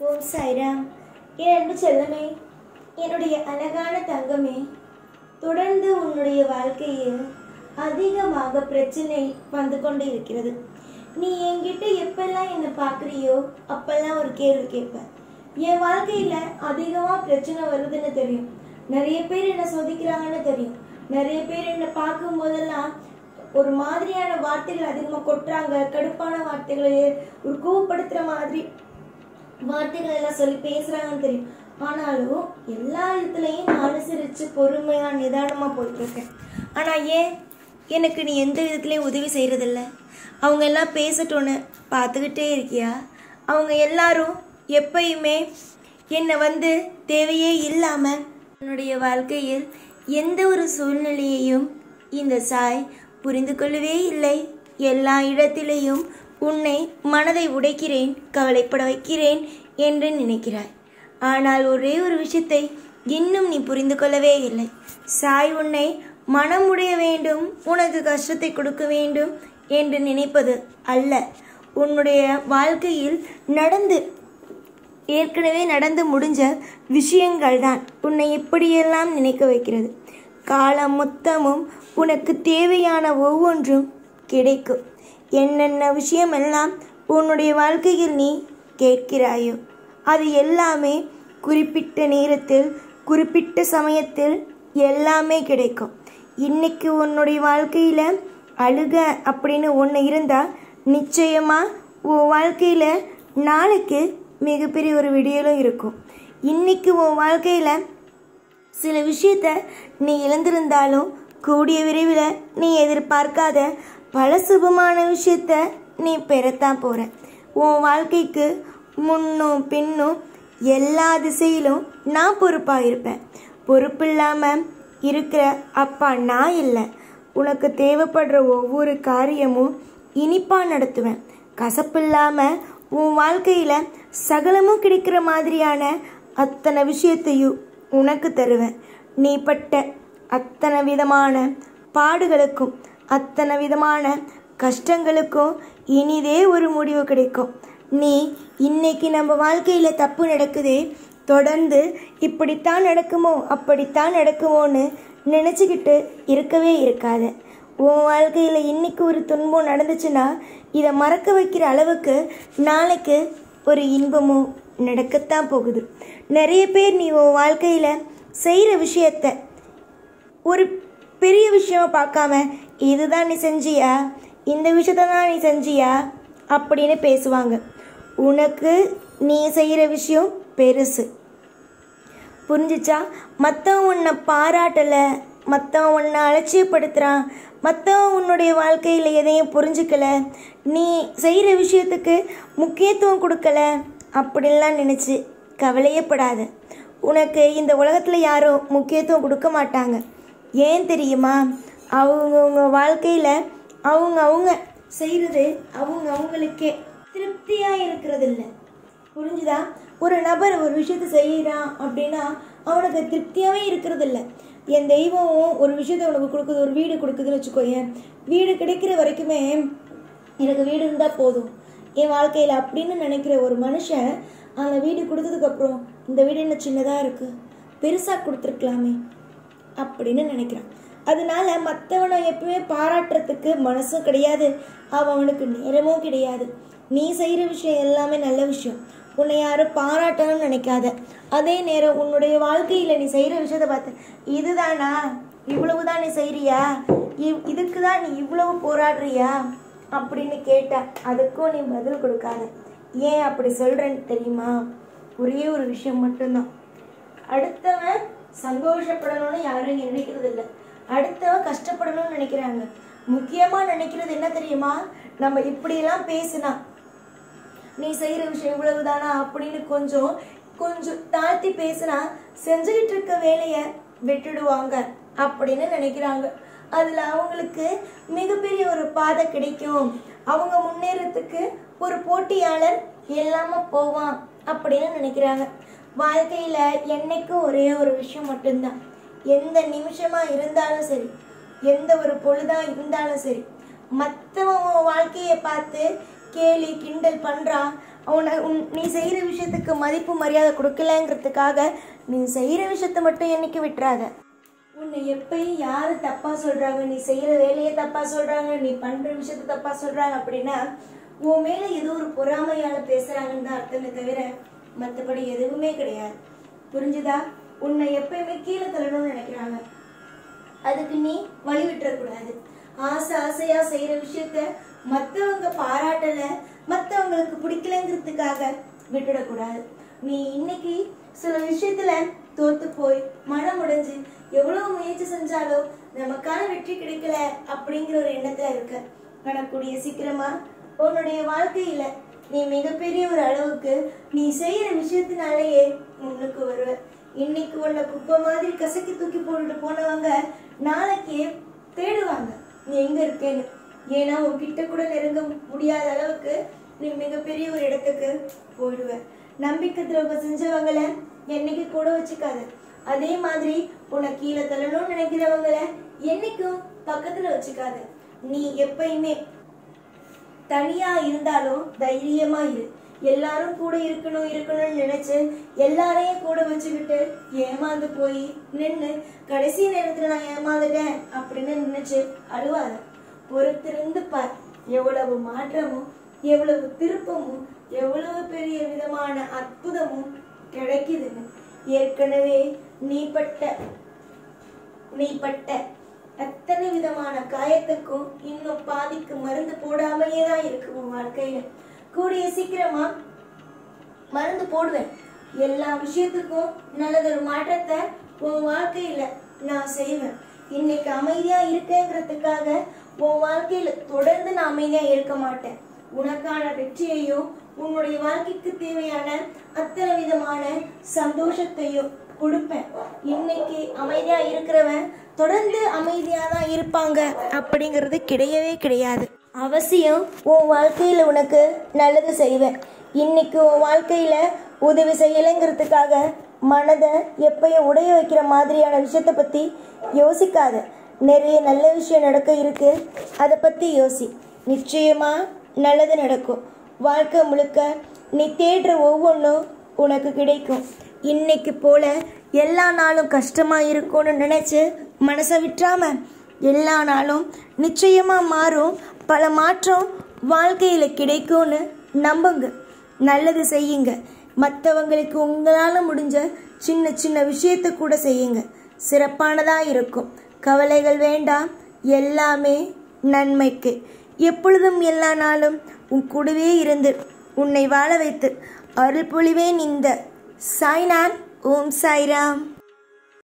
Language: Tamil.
ஓம் சாய்ராம். என் அன்பு செல்லமே, என்னுடைய அழகான தங்கமே, தொடர்ந்து உன்னுடைய வாழ்க்கையில் அதிகமாக பிரச்சனை வந்து கொண்டு இருக்கிறது. நீ என்கிட்ட எப்பெல்லாம் என்னை பார்க்குறியோ அப்பெல்லாம் ஒரு கேள்வி கேட்பேன். என் வாழ்க்கையில அதிகமாக பிரச்சனை வருதுன்னு தெரியும், நிறைய பேர் என்னை சோதிக்கிறாங்கன்னு தெரியும், நிறைய பேர் என்னை பார்க்கும் போதெல்லாம் ஒரு மாதிரியான வார்த்தைகள் அதிகமாக கொட்டுறாங்க, கடுப்பான வார்த்தைகளை, ஒரு கோவப்படுத்துகிற மாதிரி வார்த்தைகள் எல்லாம் சொல்லி பேசுறாங்கன்னு தெரியும். ஆனாலும் எல்லா இடத்துலையும் நான் அனுசரித்து பொறுமையாக நிதானமாக போயிட்டுருக்கேன். ஆனால் ஏன் எனக்கு நீ எந்த விதத்துலையும் உதவி செய்கிறதில்ல? அவங்க எல்லாம் பேசட்டோன்னு பார்த்துக்கிட்டே இருக்கியா? அவங்க எல்லாரும் எப்பயுமே என்னை தேவையே இல்லாமல் என்னுடைய வாழ்க்கையில் எந்த ஒரு சூழ்நிலையையும் இந்த சாய் புரிந்து கொள்ளவே இல்லை. எல்லா இடத்திலேயும் உன்னை மனதை உடைக்கிறேன், கவலைப்பட வைக்கிறேன் என்று நினைக்கிறாய். ஆனால் ஒரே ஒரு விஷயத்தை இன்னும் நீ புரிந்து கொள்ளவே இல்லை. சாய் உன்னை மனம் உடைய வேண்டும், உனக்கு கஷ்டத்தை கொடுக்க வேண்டும் என்று நினைப்பது அல்ல. உன்னுடைய வாழ்க்கையில் ஏற்கனவே நடந்து முடிஞ்ச விஷயங்கள் தான் உன்னை இப்படியெல்லாம் நினைக்க வைக்கிறது. காலம் மொத்தமும் உனக்கு தேவையான ஒவ்வொன்றும் கிடைக்கும். என்னென்ன விஷயமெல்லாம் உன்னுடைய வாழ்க்கையில் நீ கேட்கிறாயோ அது எல்லாமே குறிப்பிட்ட நேரத்தில் குறிப்பிட்ட சமயத்தில் எல்லாமே கிடைக்கும். இன்னைக்கு உன்னுடைய வாழ்க்கையில் அழுக அப்படின்னு ஒன்று இருந்தால் நிச்சயமாக உன் வாழ்க்கையில் நாளைக்கு மிகப்பெரிய ஒரு விடியலும் இருக்கும். இன்னைக்கு உன் வாழ்க்கையில் சில விஷயத்த நீ இழந்திருந்தாலும் கூடிய விரைவில் நீ எதிர்பார்க்காத பல சுபமான விஷயத்த நீ பெறத்தான் போற. உன் வாழ்க்கைக்கு முன்னும் பின்னும் எல்லா திசையிலும் நான் பொறுப்பாக இருப்பேன். பொறுப்பு இல்லாமல் இருக்கிற அப்பா நான் இல்லை. உனக்கு தேவைப்படுற ஒவ்வொரு காரியமும் இனிப்பாக நடத்துவேன். கசப்பு இல்லாமல் உன் வாழ்க்கையில் சகலமும் கிடைக்கிற மாதிரியான அத்தனை விஷயத்தையும் உனக்கு தருவேன். நீ பட்ட அத்தனை விதமான பாடுகளுக்கும் அத்தனை விதமான கஷ்டங்களுக்கும் இனிதே ஒரு முடிவு கிடைக்கும். நீ இன்னைக்கு நம்ம வாழ்க்கையில் தப்பு நடக்குதே, தொடர்ந்து இப்படித்தான் நடக்குமோ அப்படித்தான் நடக்குமோன்னு நினச்சிக்கிட்டு இருக்கவே இருக்காத. உன் வாழ்க்கையில் இன்னைக்கு ஒரு துன்பம் நடந்துச்சுன்னா இதை மறக்க வைக்கிற அளவுக்கு நாளைக்கு ஒரு இன்பமும் நடக்கத்தான் போகுது. நிறைய பேர் நீ உன் வாழ்க்கையில் செய்கிற விஷயத்த ஒரு பெரிய விஷயமா பார்க்காம இதுதான் நீ செஞ்சியா, இந்த விஷயத்த தான் நீ செஞ்சியா அப்படின்னு பேசுவாங்க. உனக்கு நீ செய்கிற விஷயம் பெருசு, புரிஞ்சிச்சா? மற்றவன் உன்னை பாராட்டலை, மற்றவன் உன்னை அலட்சியப்படுத்துகிறான், மற்றவன் உன்னுடைய வாழ்க்கையில் எதையும் புரிஞ்சுக்கலை, நீ செய்கிற விஷயத்துக்கு முக்கியத்துவம் கொடுக்கல அப்படின்லாம் நினச்சி கவலையப்படாத. உனக்கு இந்த உலகத்தில் யாரும் முக்கியத்துவம் கொடுக்க மாட்டாங்க. ஏன் தெரியுமா? அவங்கவுங்க வாழ்க்கையில் அவங்க செய்கிறது அவங்களுக்கே திருப்தியாக இருக்கிறதில்ல. புரிஞ்சுதா? ஒரு நபர் ஒரு விஷயத்தை செய்கிறான் அப்படின்னா அவனுக்கு திருப்தியாகவே இருக்கிறதில்ல. என் தெய்வமும் ஒரு விஷயத்தை உனக்கு கொடுக்குது, ஒரு வீடு கொடுக்குதுன்னு வச்சுக்கோயேன். வீடு கிடைக்கிற வரைக்குமே எனக்கு வீடு இருந்தால் போதும் என் வாழ்க்கையில் அப்படின்னு நினைக்கிற ஒரு மனுஷன் அந்த வீடு கொடுத்ததுக்கப்புறம் இந்த வீடு என்ன சின்னதாக இருக்குது, பெருசாக கொடுத்துருக்கலாமே அப்படின்னு நினைக்கிறான். அதனால மற்றவனை எப்பவுமே பாராட்டுறதுக்கு மனசும் கிடையாது, அவனுக்கு நேரமும் கிடையாது. நீ செய்கிற விஷயம் எல்லாமே நல்ல விஷயம், உன்னை யாரும் பாராட்டணும்னு நினைக்காத. அதே நேரம் உன்னுடைய வாழ்க்கையில் நீ செய்கிற விஷயத்தை பார்த்து இதுதானா, இவ்வளவுதான் நீ செய்கிறியா, இதுக்கு தான் நீ இவ்வளவு போராடுறியா அப்படின்னு கேட்டா அதுக்கும் நீ பதில் கொடுக்காத. ஏன் அப்படி சொல்கிறேன்னு தெரியுமா? ஒரே ஒரு விஷயம் மட்டும்தான். அடுத்தவன் சந்தோஷப்படணும்னு யாரும் நினைக்கிறது இல்லை, அடுத்தவன் கஷ்டப்படணும்னு நினைக்கிறாங்க. முக்கியமாக நினைக்கிறது என்ன தெரியுமா? நம்ம இப்படியெல்லாம் பேசினா நீ செய்கிற விஷயம் இவ்வளவுதானா அப்படின்னு கொஞ்சம் தாழ்த்தி பேசினா செஞ்சுக்கிட்டு இருக்க வேலையை விட்டுடுவாங்க அப்படின்னு நினைக்கிறாங்க. அதில் அவங்களுக்கு மிகப்பெரிய ஒரு பாதை கிடைக்கும், அவங்க முன்னேறத்துக்கு ஒரு போட்டியாளர் இல்லாமல் போவான் அப்படின்னு நினைக்கிறாங்க. வாழ்க்கையில் என்னைக்கும் ஒரே ஒரு விஷயம் மட்டும்தான், எந்த நிமிஷமாக இருந்தாலும் சரி, எந்த ஒரு பொழுதாக இருந்தாலும் சரி, மற்றவங்க வாழ்க்கையை பார்த்து கேலி கிண்டல் பண்ணுறான் நீ செய்கிற விஷயத்துக்கு மதிப்பு மரியாதை கொடுக்கலங்கிறதுக்காக நீ செய்கிற விஷயத்த மட்டும் என்னைக்கு விட்டுறாத. உன்னை எப்பயும் யார் தப்பாக சொல்கிறாங்க, நீ செய்கிற வேலையை தப்பாக சொல்கிறாங்க, நீ பண்ணுற விஷயத்த தப்பாக சொல்கிறாங்க அப்படின்னா உன் மேலே ஏதோ ஒரு பொறாமையால் பேசுகிறாங்கன்னு தான் அர்த்தமே தவிர மற்றபடி எதுவுமே கிடையாது. புரிஞ்சுதா? உன்னை எப்பயுமே கீழே தள்ளணும்னு நினைக்கிறாங்க, அதுக்கு நீ வழி விட்டுறக்கூடாது. ஆசையா செய்யற விஷயத்த மற்றவங்க பாராட்டல, மற்றவங்களுக்கு பிடிக்கலங்கிறதுக்காக விட்டுடக்கூடாது. நீ இன்னைக்கு சில விஷயத்துல தோத்து போய் மனம் உடைஞ்சு எவ்வளவு முயற்சி செஞ்சாலும் நமக்கான வெற்றி கிடைக்கல அப்படிங்கிற ஒரு எண்ணத்துல இருக்க. ஆனா கூடிய சீக்கிரமா உன்னுடைய வாழ்க்கையில நீ மிகப்பெரிய ஒரு அளவுக்கு நீ செய்யற விஷயத்தினாலேயே முன்னுக்கு வருவ. இன்னைக்கு உன்னை குப்பை மாதிரி கசக்கி தூக்கி போட்டுட்டு போனவங்க நாளைக்கே தேடுவாங்க நீ எங்க இருக்கேன்னு. ஏன்னா உன்கிட்ட கூட நெருங்க முடியாத அளவுக்கு நீ மிகப்பெரிய ஒரு இடத்துக்கு போயிடுவ. நம்பிக்கை துரோகம் செஞ்சவங்கள என்னைக்கு கூட வச்சுக்காத. அதே மாதிரி உன்னை கீழே தள்ளணும்னு நினைக்கிறவங்கள என்னைக்கும் பக்கத்துல வச்சுக்காத. நீ எப்பயுமே தனியா இருந்தாலும் தைரியமா இரு. எல்லாரும் கூட இருக்கணும்னு நினைச்சு எல்லாரையும் கூட வச்சுக்கிட்டு ஏமாந்து போய் நின்று கடைசி நேரத்துல நான் ஏமாந்துட்டேன் அப்படின்னு நினைச்சு அழுவாத. பொறுத்திருந்து பார், எவ்வளவு மாற்றமும் எவ்வளவு திருப்பமும் எவ்வளவு பெரிய விதமான அற்புதமும் கிடைக்குதுன்னு. ஏற்கனவே நீ பட்ட அத்தனை விதமான காயத்துக்கும் இன்னும் பாதிக்கு மருந்து போடாமலே தான் இருக்கு உன் வாழ்க்கையில. கூடிய சீக்கிரமா மருந்து போடுவேன். எல்லா விஷயத்துக்கும் நல்லதொரு மாற்றத்தை உன் வாழ்க்கையில நான் செய்வேன். இன்னைக்கு அமைதியா இருக்கேங்கிறதுக்காக உன் வாழ்க்கையில தொடர்ந்து நான் அமைதியா இருக்க மாட்டேன். உனக்கான வெற்றியையும் உன்னுடைய வாழ்க்கைக்கு தேவையான அத்தனை விதமான சந்தோஷத்தையும் கொடுப்பேன். இன்னைக்கு அமைதியா இருக்கிறவன் தொடர்ந்து அமைதியா தான் இருப்பாங்க அப்படிங்கிறது கிடையவே கிடையாது. அவசியம் உன் வாழ்க்கையில உனக்கு நல்லது செய்வேன். இன்னைக்கு உன் வாழ்க்கையில உதவி செய்யலைங்கிறதுக்காக மனதை எப்பயும் உடைய வைக்கிற மாதிரியான விஷயத்த பத்தி யோசிக்காத. நிறைய நல்ல விஷயம் நடக்க இருக்கு, அதை பத்தி யோசி. நிச்சயமா நல்லது நடக்கும். வாழ்க்கை முழுக்க நீ தேடுற ஒவ்வொன்றும் உனக்கு கிடைக்கும். இன்னைக்கு போல எல்லா நாளும் கஷ்டமா இருக்கும்னு நினைச்சு மனசை விட்டுறாம எல்லா நாளும் நிச்சயமா மாறும். பல மாற்றம் வாழ்க்கையில கிடைக்கும்னு நம்புங்க. நல்லது செய்யுங்க. மற்றவங்களுக்கு உங்களால் முடிஞ்ச சின்ன சின்ன விஷயத்தை கூட செய்யுங்க. சிறப்பானதா இருக்கும். கவலைகள் வேண்டாம், எல்லாமே நன்மைக்கு. எப்பொழுதும் எல்லா நாளும் உன் கூடவே இருந்து உன்னை வாழ வைத்து அருள் பொழிவேன். இந்த சாய்நாத். ஓம் சாய்ராம்.